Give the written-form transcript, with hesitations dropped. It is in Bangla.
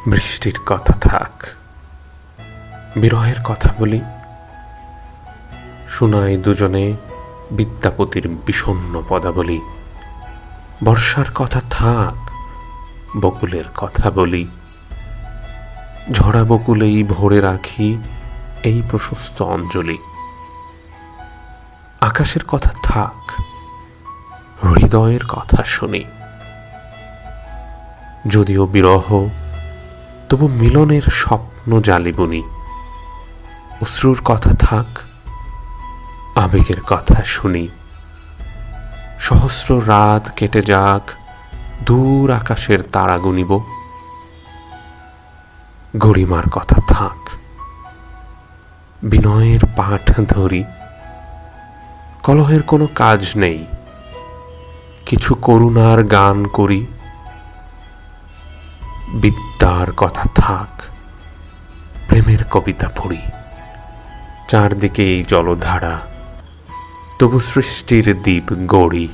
বৃষ্টির কথা থাক, বিরহের কথা বলি। শোনাই দুজনে বিদ্যাপতির বিষণ্ণ পদাবলী। বর্ষার কথা থাক, বকুলের কথা বলি। ঝরা বকুলেই ভরে রাখি এই প্রশস্ত অঞ্জলি। আকাশের কথা থাক, হৃদয়ের কথা শুনি। যদিও বিরহ, তবু মিলনের স্বপ্ন জালি বুনি। অশ্রুর কথা থাক, আবেগের কথা শুনি। সহস্র রাত কেটে যাক, দূর আকাশের তারা গুনিব। গরিমার কথা থাক, বিনয়ের পাঠ ধরি। কলহের কোনো কাজ নেই, কিছু করুণার গান করি। বিদ্যার কথা থাক, প্রেমের কবিতা পড়ি। চারদিকে এই জলধারা, তবু সৃষ্টির দ্বীপ গড়ি।